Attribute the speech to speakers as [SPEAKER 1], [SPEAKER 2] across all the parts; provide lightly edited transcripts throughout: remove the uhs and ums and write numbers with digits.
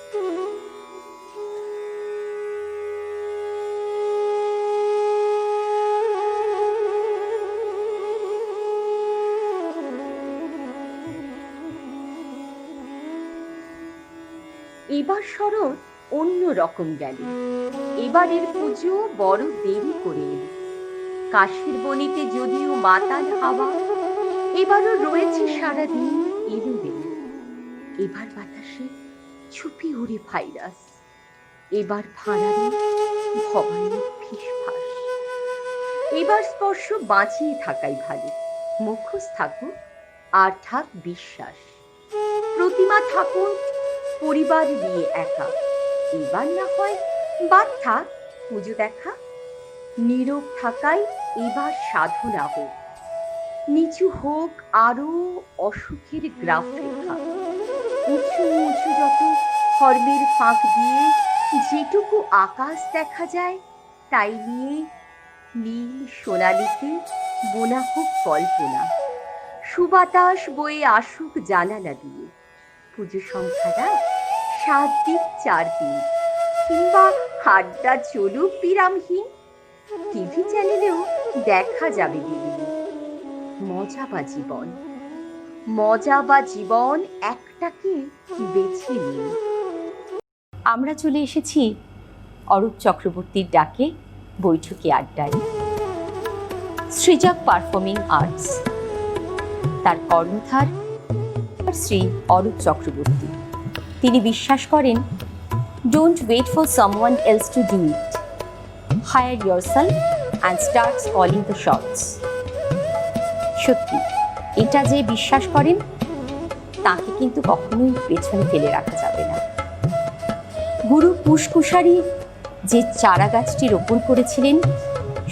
[SPEAKER 1] এবার শরৎ অন্য রকম গেল। এবারের পুজো বড় দেরি করে এলো। কাশীর বনিতে যদিও মাতাল হাওয়া, এবারও রয়েছে সারাদিন এলোমেলো। এবার বাতাসে চুপি ওড়ে ভাইরাস, এবার ভাঁড়ারে ভবানীর ফিসফাস। এবার স্পর্শ বাঁচিয়ে থাকাই ভালো, মুখোশ থাকুক আর থাক বিশ্বাস। প্রতিমা থাকুক পরিবার নিয়ে একা, এবার না হয় বাদ থাক পুজো দেখা। নীরব থাকাই এবার সাধনা হোক, নিচু হোক আরো অসুখের গ্রাফ রেখা। উঁচু উঁচু যত হর্মের ফাঁক দিয়ে যেটুকু আকাশ দেখা যায়, তাই নিয়ে নীল সোনালিতে বোনা হোক কল্পনা। সুবাতাস বয়ে আসুক জানালা দিয়ে। পুজো সংখ্যাটা 7 দিন 4 দিন, কিংবা আড্ডা চলুক বিরামহীন। টিভি চ্যানেলেও দেখা যাবে দিদিনি। মজা বা জীবন, মজা বা জীবন একটাকে বেছে নিন। আমরা চলে এসেছি অরূপ চক্রবর্তীর ডাকে বৈঠকি আড্ডায়। সৃজক পারফর্মিং আর্টস, তার কর্ণধার শ্রী অরূপ চক্রবর্তী। তিনি বিশ্বাস করেন, don't wait for someone else to do it, hire yourself and starts calling the shots. সত্যি, এটা যে বিশ্বাস করেন তাকে কিন্তু কখনোই পেছনে ফেলে রাখা যাবে না। গুরু কুশকুশারি যে চারা গাছটি রোপণ করেছিলেন,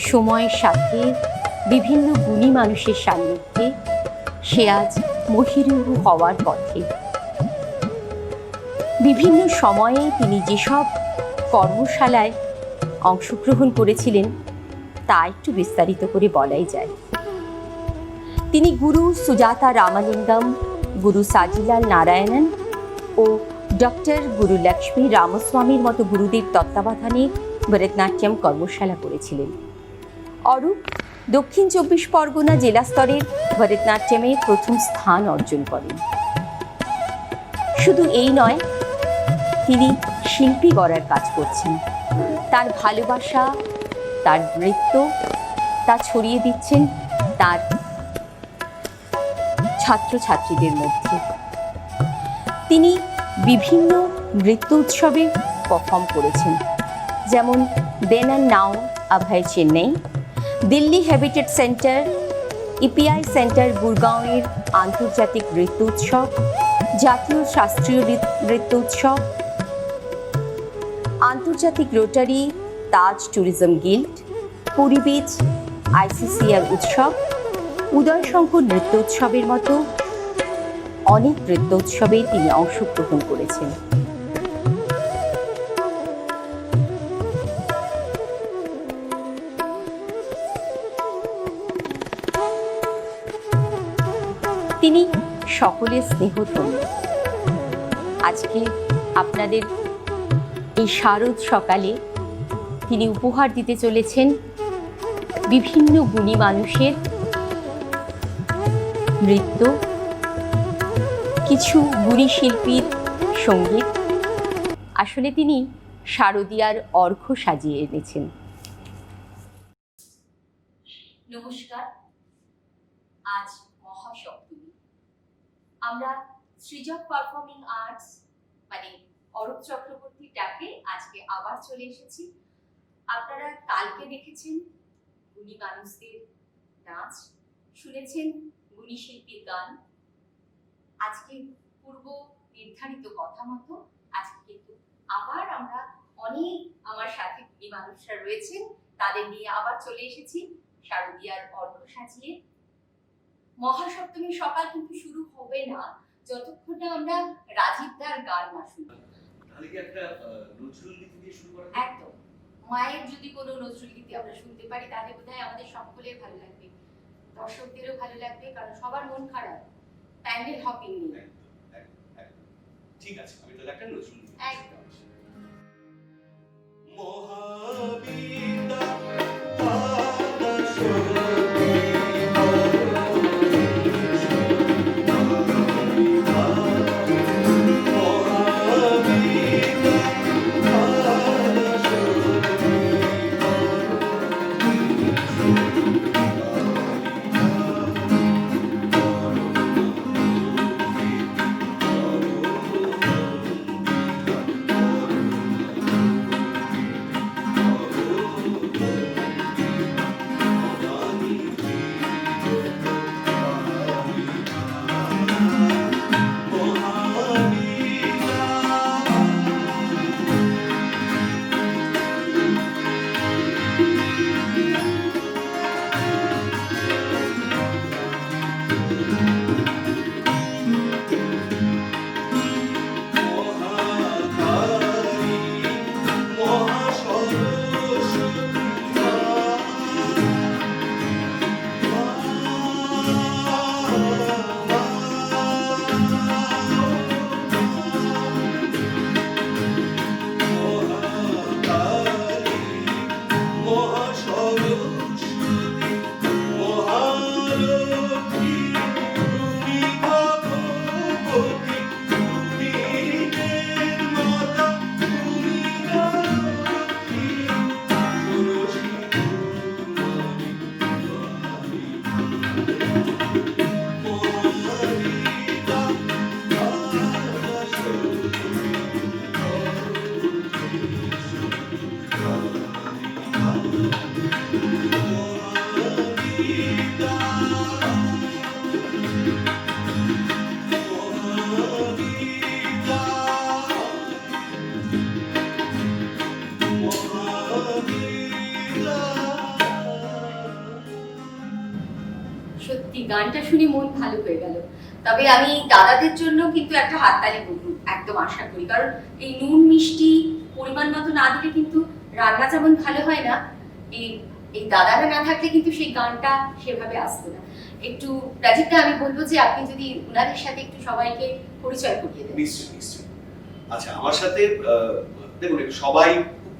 [SPEAKER 1] সময়ের সাথে বিভিন্ন গুণী মানুষের সান্নিধ্যে সে আজ মহিরুহ হওয়ার পথে। বিভিন্ন সময়ে তিনি যেসব কর্মশালায় অংশগ্রহণ করেছিলেন তা একটু বিস্তারিত করে বলাই যায়। তিনি গুরু সুজাতা রামালিঙ্গম, গুরু সাজিলাল নারায়ণন ও ডক্টর গুরু লক্ষ্মী রামস্বামীর মতো গুরুদের তত্ত্বাবধানে ভরতনাট্যম কর্মশালা করেছিলেন। অরূপ দক্ষিণ 24 পরগনা জেলা স্তরের ভরতনাট্যমে প্রথম স্থান অর্জন করেন। শুধু এই নয়, তিনি শিল্পী গড়ার কাজ করছেন। তার ভালোবাসা, তার নৃত্য তা ছড়িয়ে দিচ্ছেন তার ছাত্রছাত্রীদের মধ্যে। তিনি বিভিন্ন নৃত্য উৎসবে পারফর্ম করেছেন, যেমন then and now Abhay Chennai, Delhi habitat centre, epicentre গুরগাঁওয়ের আন্তর্জাতিক নৃত্য উৎসব, জাতীয় শাস্ত্রীয় নৃত্য উৎসব, আন্তর্জাতিক rotary, Taj tourism guild, Puri beach ICCR উৎসব, উদয়শঙ্কর নৃত্য উৎসবের মতো অনেক নৃত্য উৎসবে তিনি অংশগ্রহণ করেছেন। তিনি সকলের স্নেহধন্য। আজকে আপনাদের এই শারদ সকালে তিনি উপহার দিতে চলেছেন বিভিন্ন গুণী মানুষের নৃত্য, কিছু গুণী শিল্পীর সঙ্গীত। আসলে তিনি শারদীয়ার অর্ঘ্য সাজিয়ে এনেছেন। নমস্কার, আজ মহাসপ্তমী। আমরা সৃজক পারফর্মিং আর্টস মানে অরূপ চক্রবর্তীর ডাকে আজকে আবার চলে এসেছি। আপনারা কালকে দেখেছেন গুণী মানুষদের নাচ, শুনেছেন গুণী শিল্পীর গান। আজকে পূর্ব নির্ধারিত কথা মতো আজকে কিন্তু আবার আমরা অনেক আমার সাথে গুণী মানুষরা রয়েছেন, তাদের নিয়ে আবার চলে এসেছি শারদীয়ার অর্ঘ্য সাজিয়ে। মহাসপ্তমীর সকাল কিন্তু শুরু হবে না যতক্ষণ না আমরা রাজীব দার গান না শুনি।
[SPEAKER 2] তাহলে কি একটা নজরুল গীতি দিয়ে শুরু করা?
[SPEAKER 1] একদম, মায়ের যদি কোনো নজরুল গীতি আমরা শুনতে পারি তাহলে বোধহয় আমাদের সকলের ভালো লাগবে, দর্শকদেরও ভালো লাগবে, কারণ সবার মন খারাপ প্যান্ডেল হপিং নিয়ে।
[SPEAKER 2] ঠিক আছে, আমি তাহলে একটা নজরুল গীতি
[SPEAKER 1] একদম।
[SPEAKER 2] মহাবিদা
[SPEAKER 1] সত্যি গানটা শুনে মন ভালো হয়ে গেল। তবে আমি দাদাদের জন্য কিন্তু একটা হাততালি বলবো, একদম আশা করি, কারণ এই নুন মিষ্টি পরিমাণ মতো না দিলে কিন্তু রান্না যেমন ভালো হয় না, এই এই দাদারা না থাকলে কিন্তু সেই গানটা সেভাবে আসতো না। একটু রাজিতা, আমি বলবো যে আপনি যদি ওনাদের সাথে একটু সবাইকে পরিচয় করিয়ে দেন।
[SPEAKER 2] নিশ্চয়ই নিশ্চয়ই। আচ্ছা, আমার সাথে দেখুন সবাই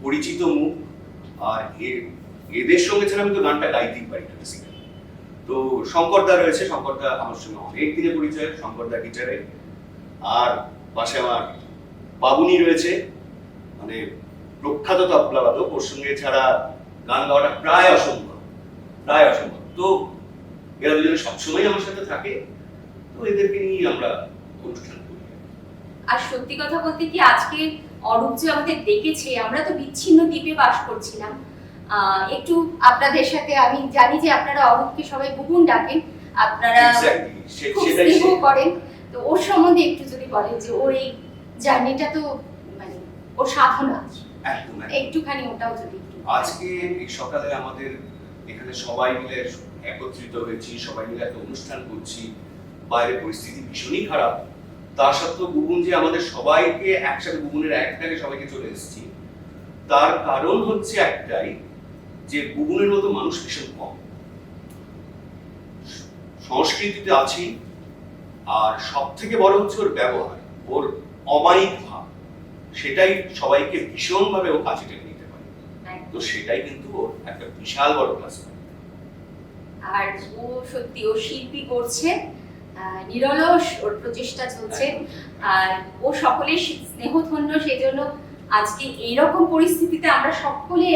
[SPEAKER 2] পরিচিত মুখ, আর এদের সঙ্গে ছাড়া আমি তো গানটা গাইতেই পারি না বেসিক্যালি। তো শঙ্করদা রয়েছে, শঙ্করদা আমার সঙ্গে অনেক দিনে পরিচয়, শঙ্করদা গিটারে। আর পাশে আমার বাবুনি রয়েছে, মানে প্রখ্যাত তবলাবাদক, ওর সঙ্গে ছাড়া গান গাওয়াটা প্রায় অসম্ভব, প্রায় অসম্ভব। তো এরা দুজনে সবসময় আমার সাথে থাকে, তো এদেরকে নিয়ে আমরা অনুষ্ঠান করি।
[SPEAKER 1] আর সত্যি কথা বলতে কি, আজকে অরূপ যে আমাদের ডেকেছে, আমরা তো বিচ্ছিন্ন দ্বীপে বাস করছিলাম, একটু আপনাদের সাথে, আমি জানি যে আপনারা অরূপকে সবাই বুবুন ডাকেন, আপনারা খুব স্নেহ করেন, তো ওর সম্বন্ধে একটু যদি বলেন যে ওর এই জার্নিটা তো মানে ওর সাধনা, একটুখানি ওটাও যদি একটু।
[SPEAKER 2] আজকে এই সকালে আমাদের এখানে সবাই মিলে একত্রিত হয়েছি, সবাই মিলে একটা অনুষ্ঠান করছি, বাইরে পরিস্থিতি ভীষণই খারাপ, তা সত্ত্বেও বুবুন যে আমাদের সবাইকে একসাথে, বুবুনের একটাকে সবাইকে চলে এসেছি, তার কারণ হচ্ছে একটাই, যে বুবুনের মতো মানুষ ভীষণ কম সংস্কৃতিতে আছি। আর সব থেকে বড় হচ্ছে ওর ব্যবহার, ওর অমায়িক ভাব, সেটাই সবাইকে ভীষণভাবে ও কাছে টেনে নিতে পারে। তো সেটাই কিন্তু ওর একটা বিশাল বড় প্লাস।
[SPEAKER 1] আর ও সত্যি ও শিল্পী করছে, নিরলস ওর প্রচেষ্টা চলছে, আর ও সকলের স্নেহধন্য। সেই জন্য আজকে এইরকম পরিস্থিতিতে আমরা সকলে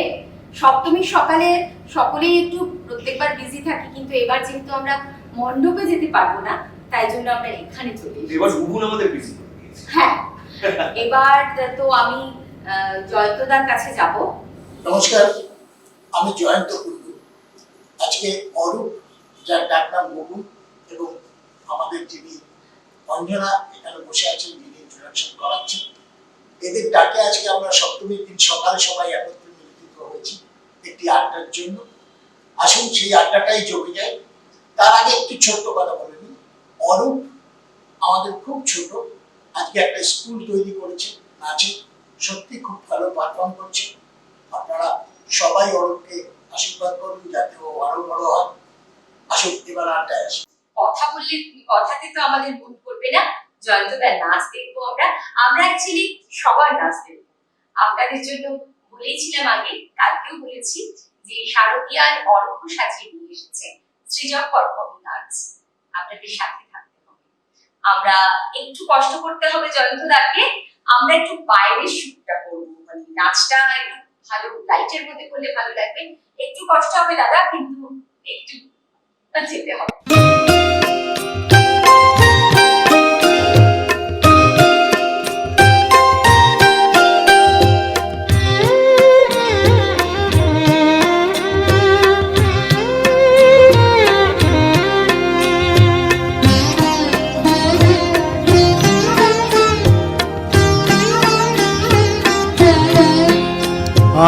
[SPEAKER 1] সপ্তমীর সকালে সকলেই একটু প্রত্যেকবার বিজি থাকি, কিন্তু এবার যেহেতু আমরা মণ্ডপে যেতে পারবো না, তাই জন্য আমরা এখানে চলে এসেছি।
[SPEAKER 2] এবার বুবুন আমাদের বিজি করে দিয়েছে।
[SPEAKER 1] হ্যাঁ, এবার তো আমি জয়ন্তদার কাছে যাব।
[SPEAKER 3] নমস্কার, আমি জয়ন্ত কুন্ডু। আজকে অরূপ, যার ডাক নাম বুবুন, এবং আমাদের যিনি অঞ্জনা এখানে বসে আছেন, যিনি ইন্ট্রোডাকশন করাচ্ছেন, এদের ডাকে আজকে আমরা সপ্তমীর দিন সকালে সবাই একত্রে মিলিত হয়েছি একটি আড্ডার জন্য। আসুন সেই আড্ডাটাই জমে যায়। তার আগে একটু ছোট্ট কথা বলে নিই। অরূপ আমাদের খুব ছোট, আজকে একটা স্কুল তৈরি করেছে নাচে, সত্যি খুব ভালো পারফর্ম করছে। আপনারা সবাই অরূপকে আশীর্বাদ করুন যাতে ও আরো বড় হয়। আসুন এবার আড্ডায় আসি।
[SPEAKER 1] কথা বললে কথাতে তো আমাদের ভুল করবে না, জয়ন্তদার নাচ দেখবো আমরা। আমরা অ্যাকচুয়ালি সবার নাচ দেখবো। আপনাদের জন্য বলেছিলাম আগে, কালকেও বলেছি যে শারদীয়ার অর্ঘ্য সাজিয়ে নিয়ে এসেছে সৃজক পারফর্মিং আর্টস। আপনাদের সাথে থাকতে হবে, আমরা একটু কষ্ট করতে হবে জয়ন্তদাকে। আমরা একটু বাইরের শুটটা করবো, মানে নাচটা একটু ভালো লাইটের মধ্যে করলে ভালো লাগবে। একটু কষ্ট হবে দাদা, কিন্তু একটু যেতে হবে।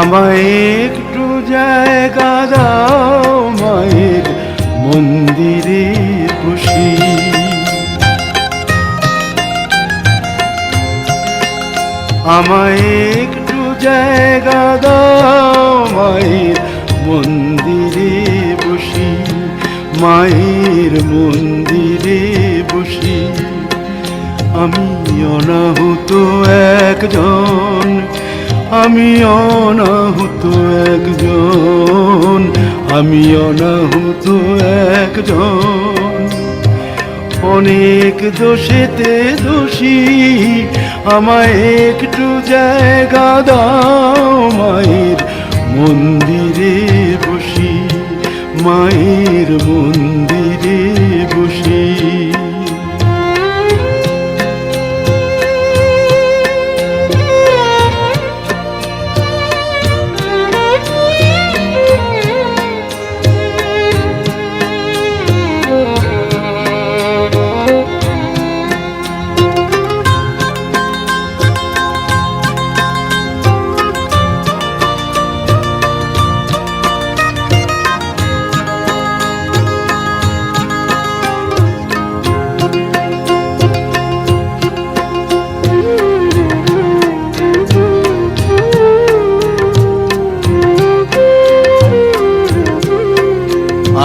[SPEAKER 4] আমায় একটু জায়গা দাও মায়ের মন্দিরে বসি, আমায় একটু জায়গা দাও মায়ের মন্দিরে বসি, মায়ের মন্দিরে বসি। আমি অনাহুত একজন, আমি অনাহুত একজন, আমি অনাহুত একজন। অনেক দোষেতে দোষী, আমায় একটু জায়গা দাও মায়ের মন্দিরে বসি, মায়ের মন্দিরে বসি।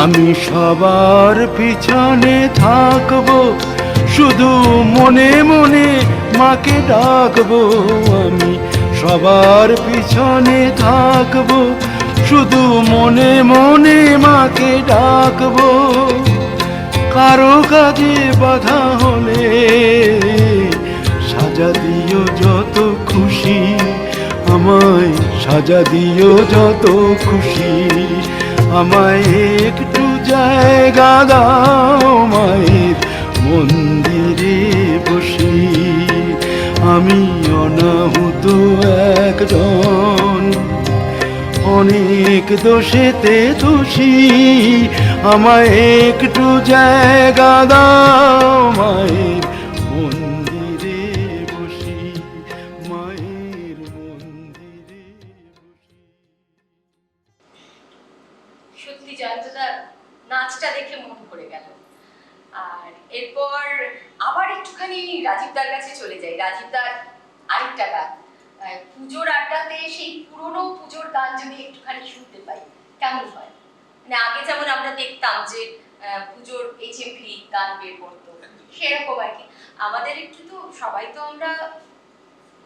[SPEAKER 4] আমি সবার পিছনে থাকবো, শুধু মনে মনে মাকে ডাকবো। আমি সবার পিছনে থাকবো, শুধু মনে মনে মাকে ডাকবো। কারো কাজে বাধা হলে সাজা দিও যত খুশি, আমায় সাজা দিও যত খুশি। আমায় একটু জায়গা দাও মায়ের মন্দিরে বসি, আমি অনাহুত একজন। অনেক দোষেতে দোষী, আমায় একটু জায়গা দাও মায়ের মন্দিরে বসি, মায়ের মন্দিরে বসি।
[SPEAKER 1] সত্যি জয়ন্তদা নাচটা দেখে মন ভরে গেল। আর এরপর আবার একটুখানি রাজীবদার কাছে চলে যাই। রাজীবদার আরেকটা গান, পুজোর আড্ডাতে সেই পুরনো পুজোর গান যদি একটুখানি শুনতে পাই কেমন হয়? মানে আগে যেমন আমরা দেখতাম যে পুজোর HMV গান বের করতো, সেরকম আর কি। আমাদের একটু তো সবাই তো আমরা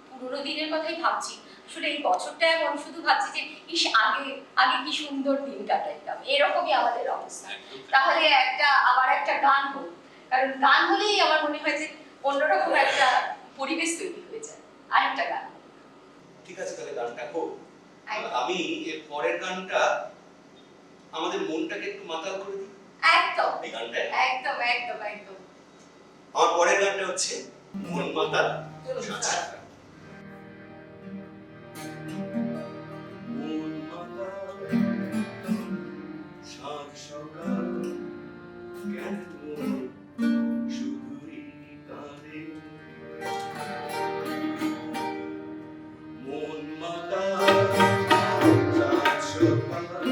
[SPEAKER 1] পুরোনো দিনের কথাই ভাবছি। আসলে এই বছরটা এমন, শুধু ভাবছি যে ইস আগে আগে কি সুন্দর দিন কাটাইতাম, এরকমই আমাদের অবস্থা। তাহলে আবার একটা গান হোক, কারণ গান হলেই আমার মনে হয় যে অন্যরকম একটা পরিবেশ তৈরি হয়ে যায়। আরেকটা গান
[SPEAKER 2] ঠিক আছে, তাহলে গানটা হোক। আমি এর পরের গানটা আমাদের মনটাকে একটু মাতাল করে দিই।
[SPEAKER 1] একদম
[SPEAKER 2] এই গানটা
[SPEAKER 1] একদম একদম একদম।
[SPEAKER 2] আমার পরের গানটা হচ্ছে মন মাতাল। মন মাতাল সাত সকাল কেন শুধুই কাঁদে, মন মাতাল সাত সকাল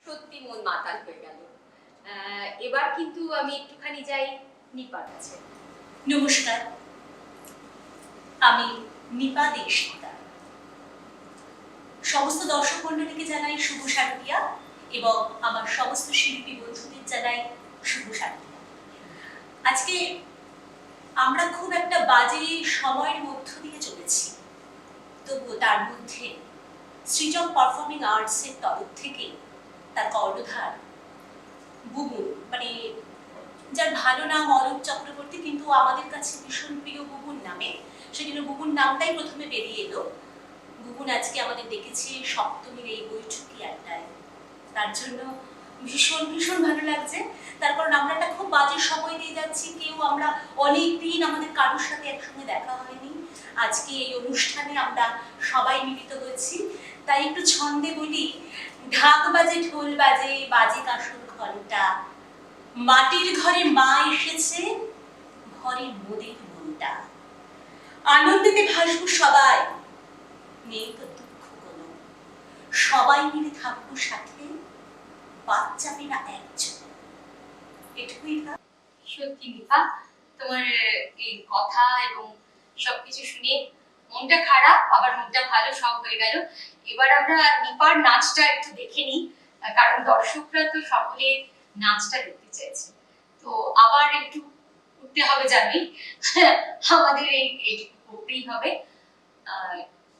[SPEAKER 1] সত্যি মন মাতাল হয়ে গেল। এবার কিন্তু আমি একটুখানি যাই নিপার কাছে।
[SPEAKER 5] নমস্কার, আমি নিপা দেশিকা। সমস্ত দর্শক মণ্ডলীকে জানাই শুভ শারদীয়া এবং আমার সমস্ত শিল্পী বন্ধুদের জানাই শুভ শারদীয়া। আজকে আমরা খুব একটা বাজে সময়ের মধ্য দিয়ে চলেছি, তবুও তার মধ্যে সৃজন পারফর্মিং আর্টসের তরফ থেকে তার কর্ণধার বুবুন, মানে যার ভালো নাম অরূপ চক্রবর্তী, কিন্তু আমাদের কাছে ভীষণ প্রিয় বুবুন নামে, সেজন্য বুবুন নামটাই প্রথমে বেরিয়ে এলো। বুবুন আজকে আমাদের ডেকেছে সপ্তমীর এই বৈঠকি আড্ডায়, তার জন্য ভীষণ ভীষণ ভালো লাগছে। তার কারণ আমরা একটা খুব বাজে সময় দিয়ে যাচ্ছি, কেউ আমরা অনেক দিন আমাদের কারোর সাথে একসঙ্গে দেখা হয়নি। আজকে এই অনুষ্ঠানে আমরা সবাই মিলিত হয়েছি, তাই একটু ছন্দে বলি। ঢাক বাজে, ঢোল বাজে, বাজে কাঁসর ঘন্টা, মাটির ঘরে মা এসেছে, ঘরে মোদের মনটা। আনন্দেতে ভাসবো সবাই, নেই তো দুঃখ কোনো, সবাই মিলে থাকবো সাথে, বাদ যাবে না একজন। এটুকুই না?
[SPEAKER 1] সত্যি নিপা, তোমার এই কথা এবং সবকিছু শুনে মনটা খারাপ আবার মনটা ভালো সব হয়ে গেল। এবার আমরা নিপার নাচটা একটু দেখে নিই, কারণ দর্শকরা তো সকলে নাচটা দেখতে চাইছে। তো আবার একটু উঠতে হবে, জানি আমাদের এইটুকু করতেই হবে।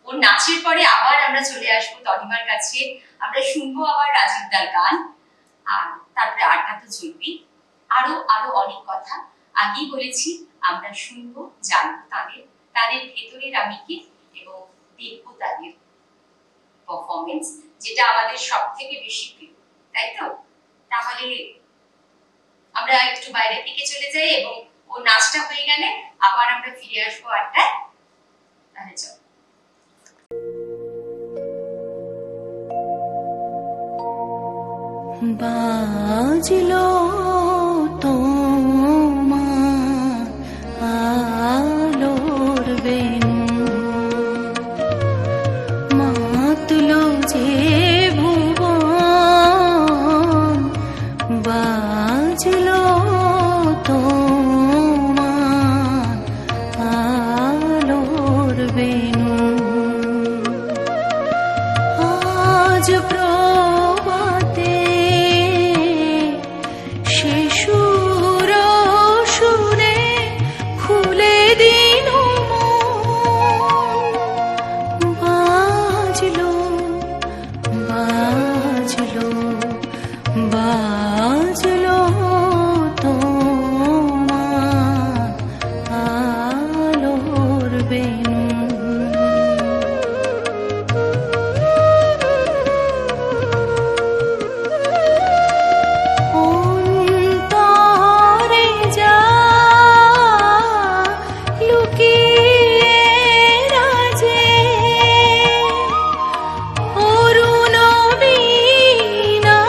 [SPEAKER 1] ওর নাচের পরে আবার আমরা চলে আসবো তনিমার কাছে, আমরা শুনবো আবার রাজীব দার গান, আর তারপরে আড্ডা তো চলবেই। আরো আরো অনেক কথা আগেই বলেছি, আমরা শুনবো, জানবো তাদের ভেতরের আমিকে এবং দেখবো তাদের পারফরমেন্স, যেটা আমাদের সব থেকে বেশি প্রিয়, তাই তো? তাহলে আমরা একটু বাইরের দিকে চলে যাই এবং ও নাচটা হয়ে গেলে আবার আমরা ফিরে আসবো আড্ডায়। তাহলে চল।
[SPEAKER 5] বাজলো তোমার আলোর বেনু, মাতলো যে ভুবন, বাজলো তোমার আলোর বেনু। আজ প্রভাতে সে সুর সুরে খুলে দিল মন, বাজলো বাজলো বাজলো তোমার আলোর বেনু। অন্তরে যা লুকিয়ে রাজে, অরুণ বীণায়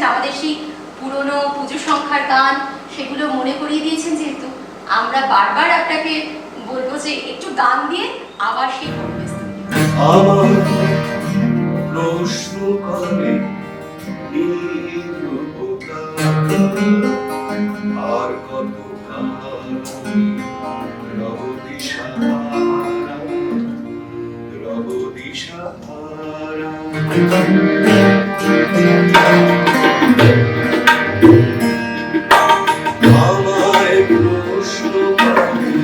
[SPEAKER 1] আমাদের সেই পুরনো পুজো সংখ্যার গান সেগুলো মনে করিয়ে দিয়েছেন, যেহেতু আমরা বারবার আপনাকে বলবো যে একটু গান দিয়ে আবার সেই পরিবেশ তৈরি করতে।
[SPEAKER 2] আমার প্রশ্ন করে নিরবতা আর কত রব দিশাহারা আমায় প্রশ্ন করে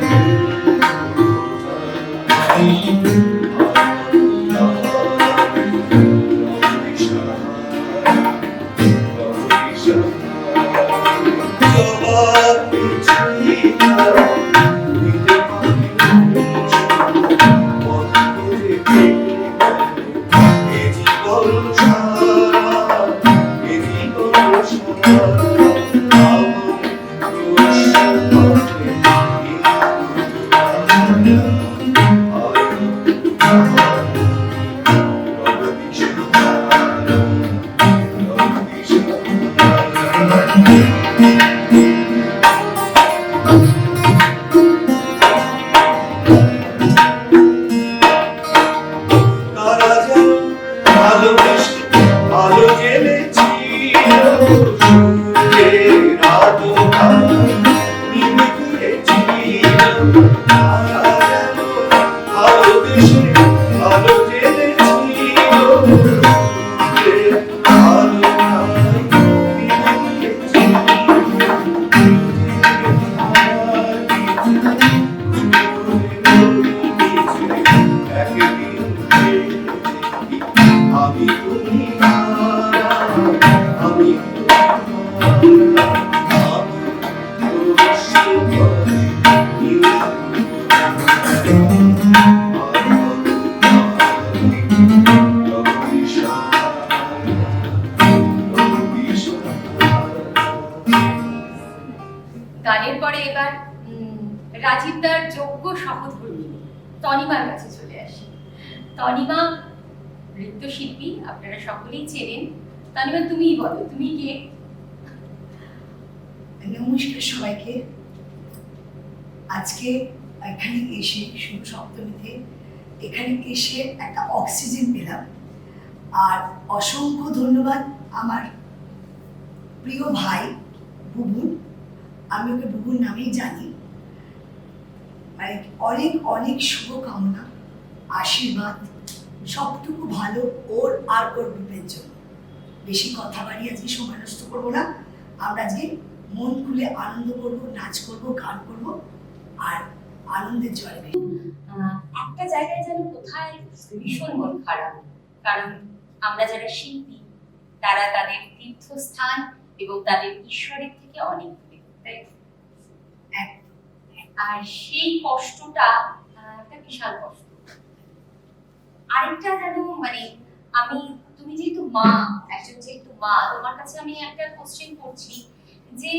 [SPEAKER 1] গানের পরে এবার রাজীবদার যোগ্য সহধর্মী তনিমার কাছে চলে আসি। তনিমা নৃত্যশিল্পী, আপনারা সকলেই চেনেন। তনিমা, তুমিই বলো, তুমি কে?
[SPEAKER 6] নমস্কার সবাইকে। আজকে এখানে এসে শুভ সপ্তমীতে এখানে এসে একটা অক্সিজেন পেলাম। আর অসংখ্য ধন্যবাদ আমার প্রিয় ভাই বুবুন, আমি ওকে বুবুন নামেই জানি। মানে অনেক অনেক শুভকামনা, আশীর্বাদ, সবটুকু ভালো ওর আর ওর গ্রুপের জন্য। বেশি কথা বাড়িয়ে আজকে সময় নষ্ট করবো না। আমরা আজকে মন খুলে আনন্দ করব, নাচ করব, গান করব আর আনন্দের জয় দেব।
[SPEAKER 1] একটা জায়গায় যেন কোথায় ভীষণ মন খারাপ, কারণ আমরা যারা শিল্পী তারা তাদের তীর্থস্থান এবং তাদের ঈশ্বরের থেকে অনেক দূরে, তাই আর সেই কষ্টটা একটা বিশাল কষ্ট। আরেকটা যেন মানে আমি, তুমি যেহেতু মা, একজন যেহেতু মা, তোমার কাছে আমি একটা কোশ্চেন করছি যে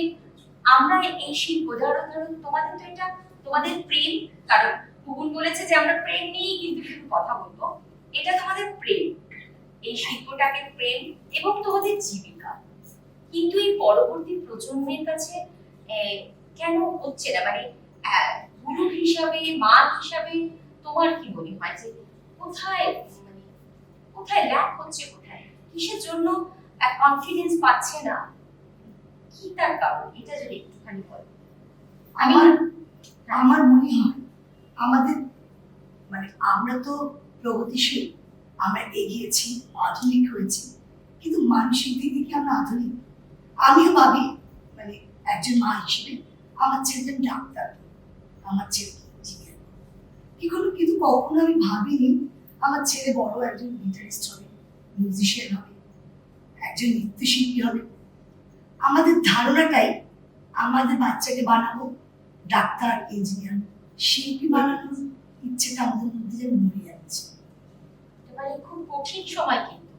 [SPEAKER 1] আমরা এই শিল্প, ধরো তোমাদের তো এটা তোমাদের প্রেম, কারণ বুবুন বলেছে যে আমরা প্রেম নিয়েই কিন্তু শুধু কথা বলবো, এটা তোমাদের প্রেম, এই শিল্পটাকে প্রেম এবং তোমাদের জীবিকা। কিন্তু এই পরবর্তী প্রজন্মের কাছে কেন হচ্ছে না? মানে গুরু হিসাবে, মা হিসাবে তোমার কি মনে হয় যে কোথায়, মানে কোথায় ল্যাক হচ্ছে, কোথায় কিসের জন্য কনফিডেন্স পাচ্ছে না, কি তার কারণ? এটা যদি একটুখানি বলো।
[SPEAKER 6] আমার মনে হয় আমাদের মানে আমরা তো প্রগতিশীল, আমরা এগিয়েছি, আধুনিক হয়েছি, কিন্তু মানসিক দিক থেকে আমরা আধুনিক। আমিও ভাবি মানে একজন মা হিসেবে আমার ছেলে ডাক্তার, আমার ছেলে ইঞ্জিনিয়ার, এগুলো কিন্তু কখনো আমি ভাবিনি আমার ছেলে বড় একজন গিটারিস্ট হবে, মিউজিশিয়ান হবে, একজন নৃত্যশিল্পী হবে। আমাদের ধারণাটাই আমাদের বাচ্চাকে বানাবো ডাক্তার, ইঞ্জিনিয়ার, শিল্পী বানানোর ইচ্ছেটা আমাদের মধ্যে যেন মরে যাচ্ছে।
[SPEAKER 1] মানে খুব কঠিন সময়, কিন্তু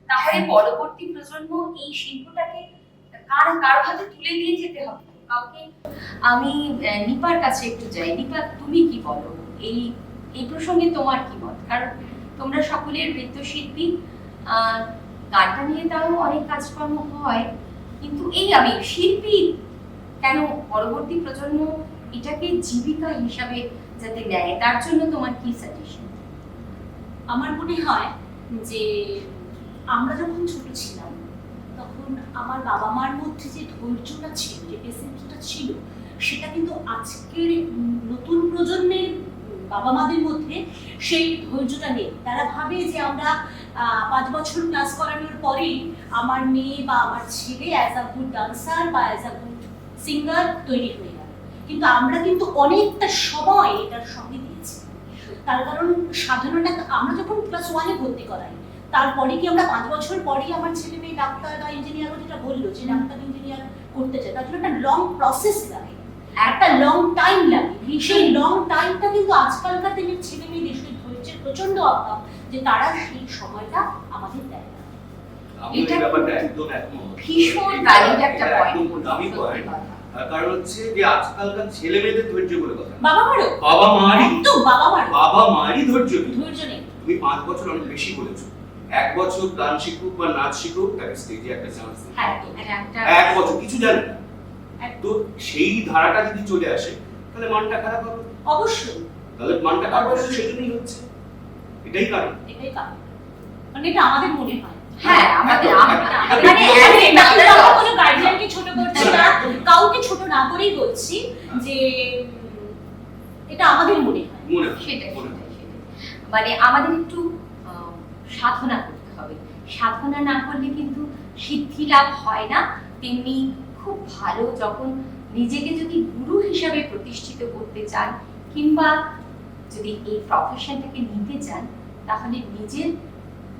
[SPEAKER 1] তাহলে পরবর্তী প্রজন্ম এই শিল্পটাকে কারো হাতে তুলে দিয়ে যেতে হবে কাউকে। আমি নিপার কাছে একটু যাই। নিপা, তুমি কি বলো এই প্রসঙ্গে, তোমার কি মত? কারণ তোমরা সকলের নৃত্যশিল্পী, গানটা নিয়ে তাও অনেক কাজকর্ম হয়, কিন্তু এই আমি শিল্পী কেন পরবর্তী প্রজন্ম এটাকে জীবিকা হিসাবে যাতে নেয়, তার জন্য তোমার কি সাজেশন?
[SPEAKER 5] আমার মনে হয় যে আমরা যখন ছোট ছিলাম তখন আমার বাবা মার মধ্যে যে ধৈর্যটা ছিল, যে পেশেন্সটা ছিল, সেটা কিন্তু আজকের নতুন প্রজন্মের বাবা মাদের মধ্যে সেই ধৈর্যটা নেই। তারা ভাবে যে আমরা 5 বছর ক্লাস করানোর পরেই আমার মেয়ে বা আমার ছেলে অ্যাজ আ গুড ডান্সার বা অ্যাজ আ গুড সিঙ্গার তৈরি হয়ে গেল। কিন্তু আমরা কিন্তু অনেকটা সময় এটার সঙ্গে দিয়েছি। তার কারণ সাধারণত আমরা যখন ক্লাস 1-এ ভর্তি করাই, তারপরে কি আমরা 5 বছর পরেই আমার ছেলে মেয়ে ডাক্তার বা ইঞ্জিনিয়ার, যেটা বললো যে ডাক্তার ইঞ্জিনিয়ার করতে চায়, তার জন্য একটা লং প্রসেস লাগে, একটা লং টাইম লাগে। সেই লং টাইমটা কিন্তু আজকালকার দিনের ছেলে মেয়েদের সেই ধৈর্যের প্রচন্ড অভাব, যে তারা সেই সময়টা আমাদের দেয় না।
[SPEAKER 2] আমি এই ব্যাপারটা একদম একমত।
[SPEAKER 1] ভীষণ ভ্যালিড একটা
[SPEAKER 2] একদম
[SPEAKER 1] পয়েন্ট।
[SPEAKER 2] দামি পয়েন্ট। কারণ হচ্ছে যে আজকালকার ছেলে মেয়েদের ধৈর্য বলে কথা না।
[SPEAKER 5] বাবা মারও
[SPEAKER 2] বাবা মারই
[SPEAKER 5] একদম
[SPEAKER 2] বাবা মারই ধৈর্য নেই।
[SPEAKER 5] ধৈর্য নেই।
[SPEAKER 2] তুমি 5 বছর অনেক বেশি বলেছো। 1 বছর গান শিখুক বা নাচ শিখুক, তাকে স্টেজে একটা চান্স দিতে
[SPEAKER 1] হ্যাঁ,
[SPEAKER 2] হবে।
[SPEAKER 1] এটা একটা
[SPEAKER 2] 1 বছর কিছু জানে না, তো সেই ধারাটা যদি চলে আসে তাহলে মানটা খারাপ হবে।
[SPEAKER 5] অবশ্যই
[SPEAKER 2] তাহলে মানটা খারাপ হবে, সেজন্যই হচ্ছে, এটাই কারণ।
[SPEAKER 5] এটাই কারণ, মানে এটা আমাদের মনে হয়।
[SPEAKER 1] হ্যাঁ, আমাদের
[SPEAKER 2] মানে
[SPEAKER 5] আমরা কোনো গার্ডিয়ানকে ছোট করছি না, কাউকে ছোট না করেই বলছি যে এটা আমাদের মনে হয়।
[SPEAKER 2] মনে হয়,
[SPEAKER 1] সেটাই
[SPEAKER 2] মনে হয়।
[SPEAKER 1] সেটাই সেটাই। মানে আমাদের একটু সাধনা করতে হবে। সাধনা না করলে কিন্তু সিদ্ধি লাভ হয় না। তেমনি খুব ভালো যখন নিজেকে যদি গুরু হিসাবে প্রতিষ্ঠিত করতে চান, কিংবা যদি এই প্রফেশনটাকে নিতে চান, তাহলে নিজের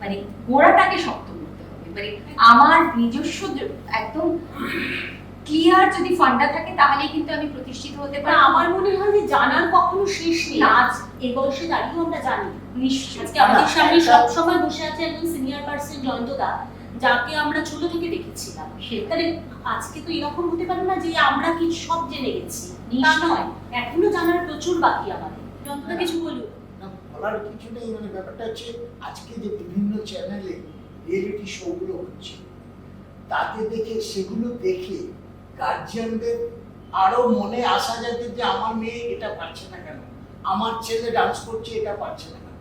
[SPEAKER 1] মানে গোড়াটাকে শক্ত করতে হবে। মানে আমার নিজস্ব একদম ক্লিয়ার যদি ফান্ডা থাকে, তাহলে কিন্তু আমি প্রতিষ্ঠিত হতে
[SPEAKER 5] তা
[SPEAKER 1] পারি।
[SPEAKER 5] আমার মনে হয় যে জানার কখনো শেষ নেই।
[SPEAKER 1] না।
[SPEAKER 5] আজ এই বয়সে দাঁড়িয়েও আমরা জানি।
[SPEAKER 1] নিশ্চয়ই।
[SPEAKER 5] আজকে আমাদের সামনে সব সময় বসে আছে একজন সিনিয়র পার্সন জয়ন্তদা, যাকে আমরা ছোট থেকে দেখেছিলাম। তাহলে আজকে তো এরকম হতে পারে না যে আমরা কি সব জেনে গেছি, তা নয়, এখনো জানার প্রচুর বাকি আমাদের। জয়ন্তদা কিছু বলুন।
[SPEAKER 3] না, বলার কিছু নেই। মানে ব্যাপারটা হচ্ছে আজকে যে বিভিন্ন চ্যানেলে রিয়েলিটি শোগুলো হচ্ছে, তাতে দেখে সেগুলো দেখে গার্জিয়ানদের আরো মনে আসা যাবে যে আমার মেয়ে এটা পারছে না কেন, আমার ছেলে ডান্স করছে এটা পারছে না কেন।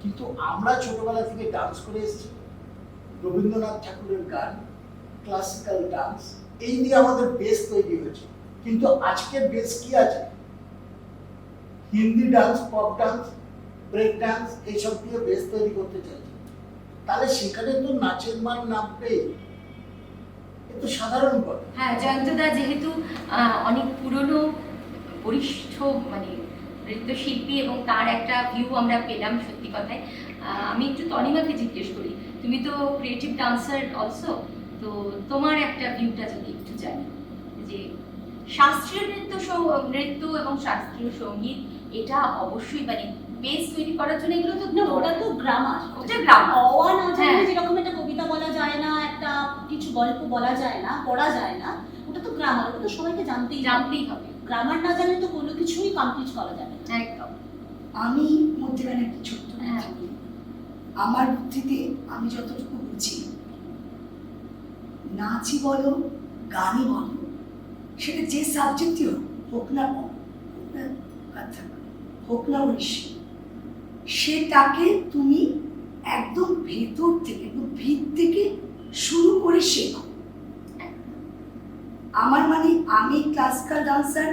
[SPEAKER 3] কিন্তু আমরা ছোটবেলা থেকে ডান্স করে এসেছি, রবীন্দ্রনাথ ঠাকুরের গান, ক্লাসিক্যাল ডান্স, এই দিয়ে আমাদের বেস তৈরি হয়েছে। কিন্তু আজকের বেস কি আছে? Hindi dance, pop dance, break dance, এইসব দিয়ে বেস তৈরি করতে চাইছে। তাহলে সেখানে তো নাচের মান নামবে, এ তো সাধারণ কথা।
[SPEAKER 1] হ্যাঁ, জয়ন্তদা যেহেতু অনেক পুরনো বরিষ্ঠ মানে নৃত্যশিল্পী, এবং তার একটা ভিউ আমরা পেলাম সত্যি কথায়। আমি একটু তনিমাকে জিজ্ঞেস করি, তুমি তো ক্রিয়েটিভ ডান্সার অলসো, তো তোমার একটা ভিউটা যদি একটু জানি, যে শাস্ত্রীয় নৃত্য এবং শাস্ত্রীয় সঙ্গীত এটা অবশ্যই মানে বেস তৈরি করার জন্য এগুলো তো
[SPEAKER 5] না, ওটা তো গ্রামার।
[SPEAKER 1] ওটা গ্রামার।
[SPEAKER 5] অওয়া না জানলে
[SPEAKER 1] হ্যাঁ।
[SPEAKER 5] যেরকম একটা কবিতা বলা যায় না, একটা কিছু গল্প বলা যায় না, পড়া যায় না, ওটা তো গ্রামার। ওটা তো সবাইকে জানতেই হবে। গ্রামার না জানলে তো কোনো কিছুই কমপ্লিট করা যাবে না।
[SPEAKER 1] একদম।
[SPEAKER 6] আমি মধ্যখানে একটা ছোট্ট
[SPEAKER 1] হ্যাঁ।
[SPEAKER 6] কথা বলি। আমার বুদ্ধিতে আমি যতটুকু বুঝি, নাচই বলো, গানই বলো, সেটা যে সাবজেক্টই হোক না কথা, হোক না ঐশী, সেটাকে তুমি একদম ভেতর থেকে, একদম ভিত থেকে শুরু করে শেখো। আমার মানে আমি ক্লাসিক্যাল ডান্সার,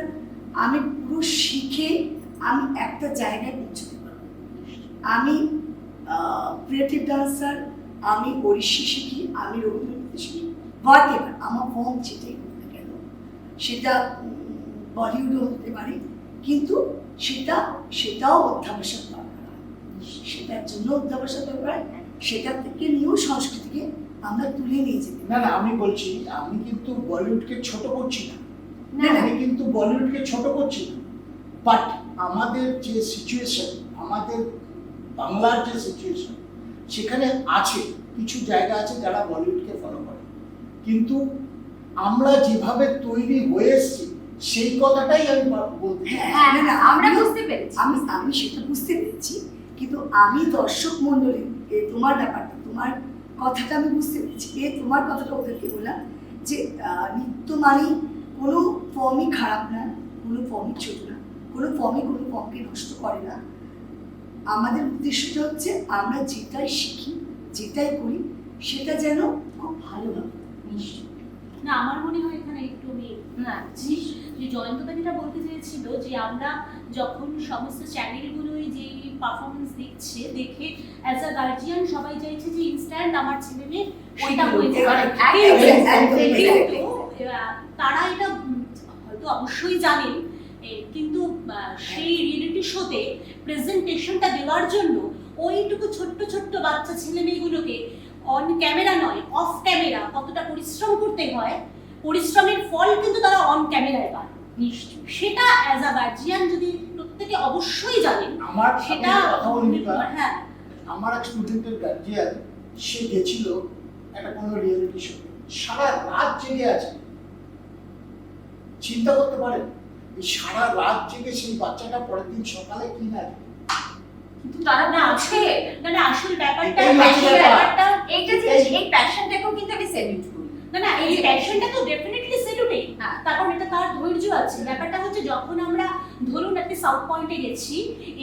[SPEAKER 6] আমি পুরো শিখে আমি একটা জায়গায় পৌঁছতে পারবো। আমি ক্রিয়েটিভ ডান্সার, আমি ওড়িশি শিখি, আমি রবীন্দ্রনাথ শিখি, হোয়াট এভার আমার ফর্ম যেটাই করতে গেল, সেটা বলিউডও হতে পারে, কিন্তু সেটাও অধ্যাবসায় দরকার হয়, সেটার জন্য অধ্যাবসায় দরকার হয়, সেটা থেকে নিয়েও সংস্কৃতিকে আমরা তুলে নিয়ে যেতে
[SPEAKER 3] না না, আমি বলছি, আমি কিন্তু বলিউডকে ছোট করছি না,
[SPEAKER 6] না, না।
[SPEAKER 3] আমি কিন্তু বলিউডকে ছোট করছি না, বাট আমাদের যে সিচুয়েশন, আমাদের বাংলার যে সিচুয়েশন, সেখানে আছে কিছু জায়গা আছে যারা বলিউডকে ফলো করে, কিন্তু আমরা যেভাবে তৈরি হয়ে এসেছি সেই কথাটাই আমি বলতে চাই।
[SPEAKER 1] হ্যাঁ,
[SPEAKER 6] না, না,
[SPEAKER 1] আমরা
[SPEAKER 6] আমিও-
[SPEAKER 1] বুঝতে পেরেছি।
[SPEAKER 6] আমি সেটা বুঝতে পেরেছি, কিন্তু আমি দর্শক মন্ডলী, তোমার ব্যাপারটা, তোমার কথাটা আমি বুঝতে পেরেছি, তোমার কথাটা ওদেরকে বললাম যে নৃত্য মানেই কোনো ফর্মই খারাপ না, কোনো ফর্মই ছোট না, কোনো ফর্মই কোনো ফর্মকে নষ্ট করে না। আমাদের উদ্দেশ্যটা হচ্ছে আমরা যেটাই শিখি, যেটাই করি, সেটা যেন খুব ভালোভাবে।
[SPEAKER 5] না, আমার মনে হয় এখানে একটু আমি যে জয়ন্তদা যেটা বলতে চেয়েছিল যে আমরা যখন সমস্ত চ্যানেলগুলোই যে পারফরমেন্স দিচ্ছে দেখে অ্যাজ আ গার্জিয়ান সবাই চাইছে যে ইনস্ট্যান্ট আমার ছেলে মেয়ে ওইটা হয়েছে, কিন্তু তারা এটা হয়তো অবশ্যই জানেন, কিন্তু সেই রিয়েলিটি শোতে প্রেজেন্টেশনটা দেওয়ার জন্য ওইটুকু ছোট্ট ছোট্ট বাচ্চা ছেলে মেয়েগুলোকে অন ক্যামেরা নয় অফ ক্যামেরা কতটা পরিশ্রম করতে হয়, পরিশ্রমের ফল কিন্তু তারা অন ক্যামেরায় পায়। নিশ্চয়ই সেটা অ্যাজ আ গার্জিয়ান যদি প্রত্যেকে অবশ্যই জানেন
[SPEAKER 3] আমার
[SPEAKER 5] সেটা।
[SPEAKER 3] কথা বলি,
[SPEAKER 5] হ্যাঁ,
[SPEAKER 3] আমার এক স্টুডেন্টের গার্জিয়ান, সে গেছিল একটা কোনো রিয়েলিটি শো, সারা রাত জেগে আছে। চিন্তা করতে পারেন এই সারা রাত জেগে সেই বাচ্চাটা পরের দিন সকালে কি না
[SPEAKER 1] কিন্তু তারা
[SPEAKER 5] না
[SPEAKER 1] আছে
[SPEAKER 5] না আসল ব্যাপারটা
[SPEAKER 1] এইটা যে এই প্যাশনটাকেও কিন্তু আমি সেলিউট করি।
[SPEAKER 5] না এই প্যাশনটা তো ডেফিনেটলি সেলুটেই,
[SPEAKER 1] হ্যাঁ।
[SPEAKER 5] তারপর এটা তার ধৈর্য আছে। ব্যাপারটা হচ্ছে যখন আমরা ধরুন একটা সাউথ পয়েন্টে গেছি,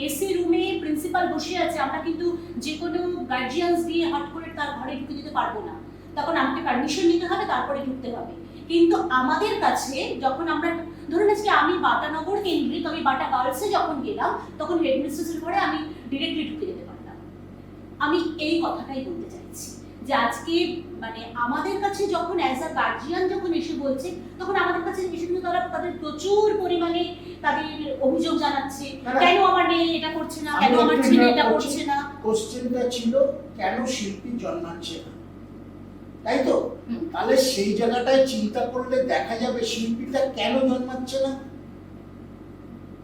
[SPEAKER 5] এসি রুমে প্রিন্সিপাল বসে আছে, আমরা কিন্তু যে কোনো গার্জিয়ানস দিয়ে হট করে তার ঘরে ঢুকে দিতে পারবো না, তখন আমাকে পারমিশন নিতে হবে, তারপরে ঢুকতে হবে। কিন্তু আমাদের কাছে যখন আমরা ধরুন আজকে আমি বাটানগর কেন্দ্রিক, আমি বাটা গার্লসে যখন গেলাম তখন হেডমিস্ট্রেসের ঘরে আমি ডিরেক্টলি ঢুকে যেতে পারতাম। আমি এই কথাটাই বলতে চাইছি যে আজকে মানে আমাদের কাছে যখন অ্যাজ আ গার্জিয়ান যখন এসে বলছে, তখন আমাদের কাছে এসে কিন্তু তারা তাদের প্রচুর পরিমাণে তাদের অভিযোগ জানাচ্ছে, কেন আমার মেয়ে এটা করছে না, কেন আমার ছেলে এটা করছে না।
[SPEAKER 3] কোশ্চেনটা ছিল কেন শিল্পী জন্মাচ্ছে না, তাই তো? তাহলে সেই জায়গাটায় চিন্তা করলে দেখা যাবে শিল্পীটা কেন জন্মাচ্ছে না,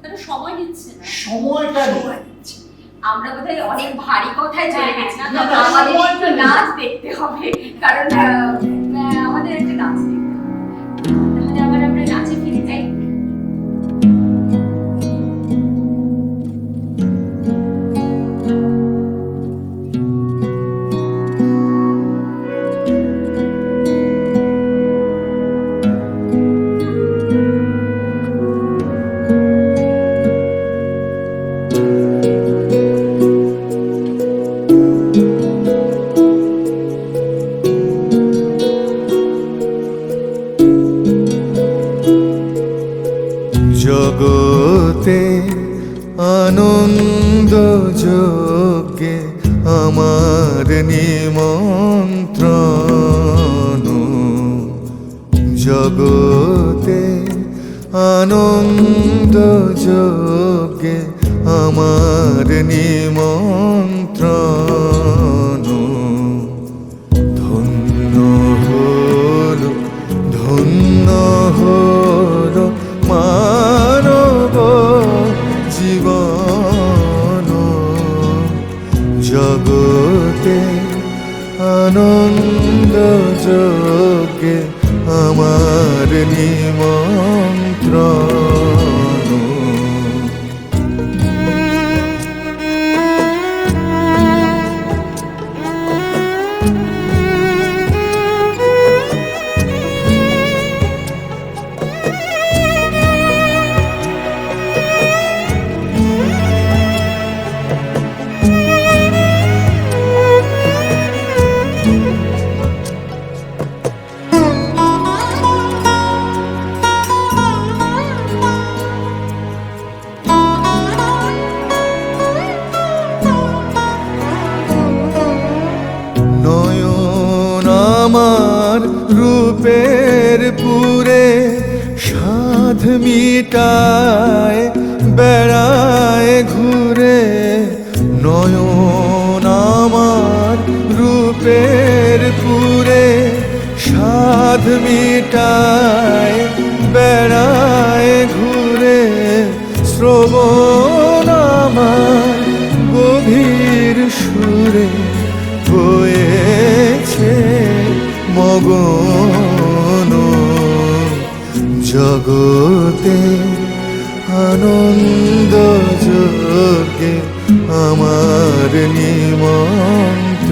[SPEAKER 5] তারা সময় দিচ্ছে না।
[SPEAKER 3] সময়টা নেই।
[SPEAKER 1] আমরা বোধহয় অনেক ভারী কথায় চলে
[SPEAKER 5] হ্যাঁ,
[SPEAKER 1] গেছি,
[SPEAKER 5] না,
[SPEAKER 3] না,
[SPEAKER 1] আমাদের
[SPEAKER 3] সময়
[SPEAKER 1] একটু
[SPEAKER 3] নেই।
[SPEAKER 1] নাচ দেখতে হবে, কারণ আমাদের একটা নাচ দেখতে হবে। তাহলে আবার আমরা নাচে ফিরে যাই।
[SPEAKER 4] জগতে আনন্দ যজ্ঞে আমার নিমন্ত্রণ, জগতে আনন্দ যজ্ঞে আমার নিমন্ত্রণ। ধন্য হলো ধন্য হলো মানব জীবন, জগতে আনন্দ যজ্ঞে আমার নিমন্ত্রণ। নয়ন আমার রূপের পুরে সাধ মিটায় বেড়ায় ঘুরে, নয়ন আমার রূপের পুরে সাধ মিটায় বেড়ায় ঘুরে, শ্রবণ আমার গভীর সুরে হয়েছে মগন, জগতে আনন্দ যজ্ঞে আমার নিমন্ত্রণ।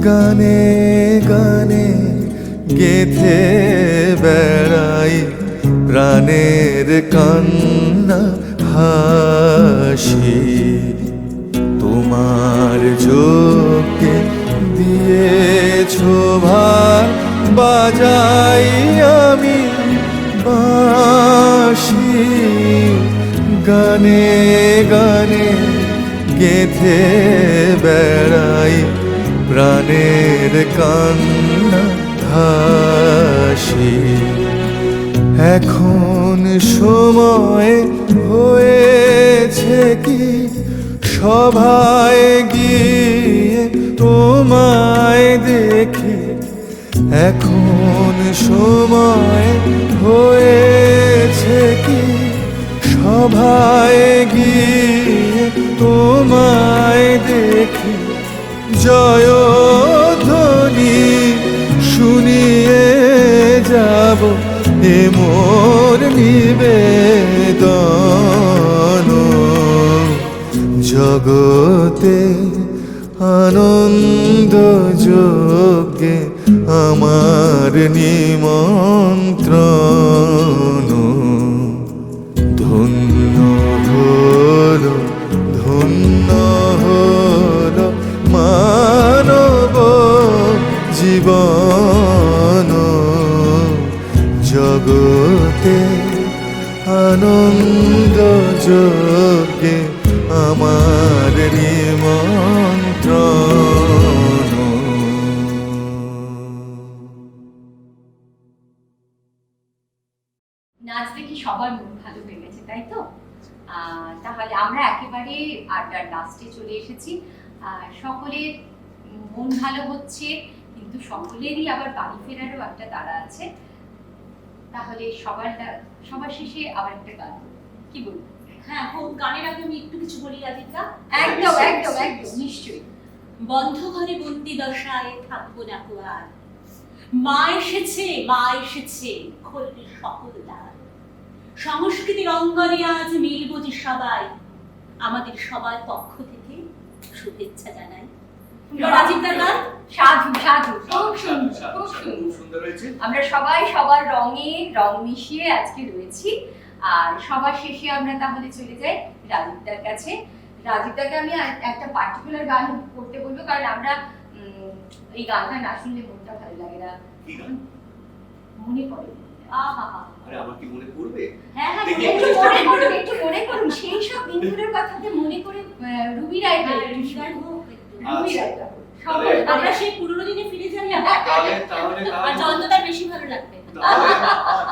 [SPEAKER 4] গানে গানে গেথে বেড়াই প্রাণের কান্না হাসি তোমার চোখে দিয়েছো ভার বাজাই আমি বাঁশি গানে গানে গেথে বেড়াই প্রাণের কান্না হাসি এখন সময় হয়েছে কি সভায় গিয়ে তোমায় দেখে এখন সময় হয়েছে কি সভায় গিয়ে তোমায় দেখে জয়ধ্বনি শুনিয়ে যাব এ মোর নিবেদন জগতে আনন্দ যোগে আমার নিমন্ত্রণ ধন্য হলো ধন্য হলো মানব জীবন জগতে আনন্দ যোগে আমার নিমন্ত্রণ
[SPEAKER 1] নাচ দেখে সবার মন ভালো হয়ে গেছে, তাই তো? তাহলে আমরা একেবারে আড্ডার লাস্টে চলে এসেছি। সকলের মন ভালো হচ্ছে, কিন্তু সকলেরই আবার বাড়ি ফেরারও একটা তাড়া আছে। তাহলে সবার শেষে আবার একটা গান, কি বলবো?
[SPEAKER 5] হ্যাঁ, গানের আগে আমি একটু কিছু বলি রাধিকা।
[SPEAKER 1] একদম একদম একদম নিশ্চয়ই।
[SPEAKER 5] বন্ধ ঘরে বন্দি দশায় থাকবো না কো আর, মা এসেছে খুলবে সকল দ্বার। সংস্কৃতির অঙ্গনে আজ মিলব যে সবাই, আমাদের সবার পক্ষ থেকে শুভেচ্ছা জানাই। রাজীবদার গান
[SPEAKER 1] সাধু সাধু, খুব সুন্দর খুব
[SPEAKER 2] সুন্দর হয়েছে।
[SPEAKER 1] আমরা সবাই সবার রঙে রং মিশিয়ে আজকে রয়েছি। আর সবার শেষে আমরা তাহলে চলে যাই রাজীবদার কাছে। রাজীবদাকে আমি একটা পার্টিকুলার গান করতে বলবো, কারণ আমরা এই গানটা না শুনলে মনটা ভালো লাগে না।
[SPEAKER 2] কি গান?
[SPEAKER 1] মনে পড়ে। আহা,
[SPEAKER 2] আরে আমার কি মনে পড়বে?
[SPEAKER 5] হ্যাঁ হ্যাঁ,
[SPEAKER 2] দেখি,
[SPEAKER 1] একটু মনে করুন, একটু মনে করুন সেই সব দিনগুলোর কথাতে মনে করে। রুবি রায়টা, রুবি রায়টা
[SPEAKER 2] তাহলে-
[SPEAKER 5] আমরা সেই পুরোনো দিনে ফিরে যাই।
[SPEAKER 2] তাহলে
[SPEAKER 5] আর জয়ন্তদার বেশি ভালো লাগবে।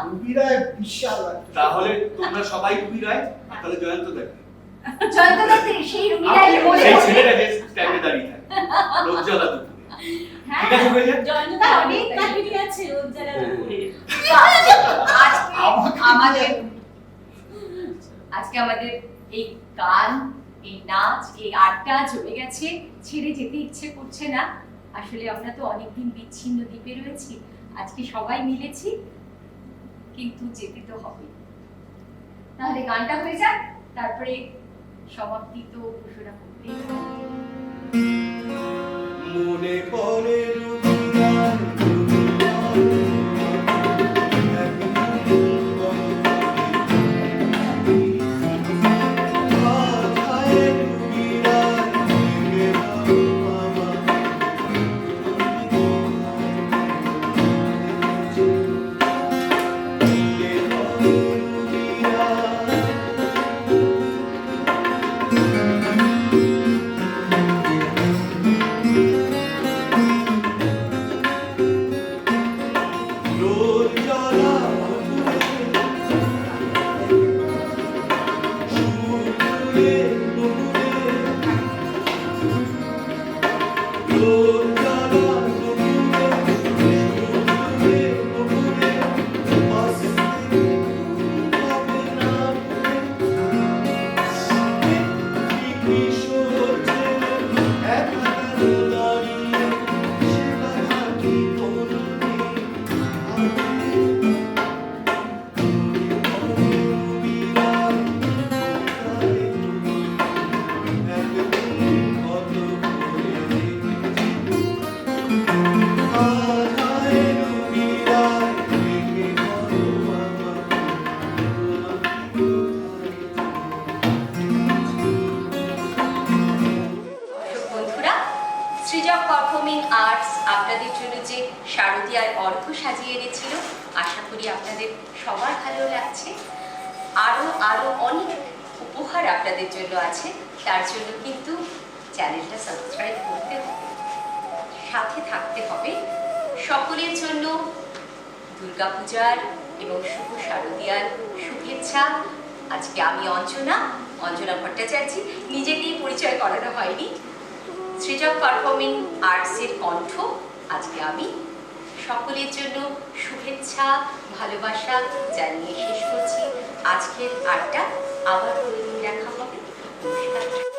[SPEAKER 3] রুবিরায় বিশাল লাগছে।
[SPEAKER 2] তাহলে তোমরা সবাই রুবি রায়, তাহলে জয়ন্ত দেখে
[SPEAKER 1] জয়ন্তদা সেই রুবি রায় মনে
[SPEAKER 2] সেই
[SPEAKER 1] পড়ে।
[SPEAKER 2] ছেলেটা যে স্ট্যান্ডে দাঁড়িয়ে থাকে রোজ্জালা দুপুরে।
[SPEAKER 1] হ্যাঁ,
[SPEAKER 2] ঠিক আছে, হয়ে যাক।
[SPEAKER 5] জয়ন্তদার অনেক কাহিনী আছে ওর যারা
[SPEAKER 1] আজকে আমাদের এই গান, এই নাচ, এই আড্ডা জমে গেছে, ছেড়ে যেতে ইচ্ছে করছে না। আসলে আমরা তো অনেকদিন বিচ্ছিন্ন দ্বীপে রয়েছি, আজকে সবাই মিলেছি, কিন্তু যেতে তো হবে। তাহলে গানটা হয়ে যাক, তারপরে সমাপ্তি তো ঘোষণা করতেই হবে।
[SPEAKER 2] মনে পড়ে
[SPEAKER 1] পারফর্মিং আর্টস আপনাদের জন্য যে শারদীয়ার অর্থ সাজিয়ে এনেছিল, আশা করি আপনাদের সবার ভালো লাগছে। আরও আরও অনেক উপহার আপনাদের জন্য আছে, তার জন্য কিন্তু চ্যানেলটা সাবস্ক্রাইব করতে হবে, সাথে থাকতে হবে। সকলের জন্য দুর্গাপূজার এবং শুভ শারদীয়ার শুভেচ্ছা। আজকে আমি অঞ্জনা ভট্টাচার্য, নিজেকেই পরিচয় করানো হয়নি। সৃজক পারফর্মিং আর্টসের কণ্ঠ আজকে আমি সকলের জন্য শুভেচ্ছা ভালোবাসা জানিয়ে শেষ করছি আজকের আড্ডা। আবার দেখা হবে। নমস্কার।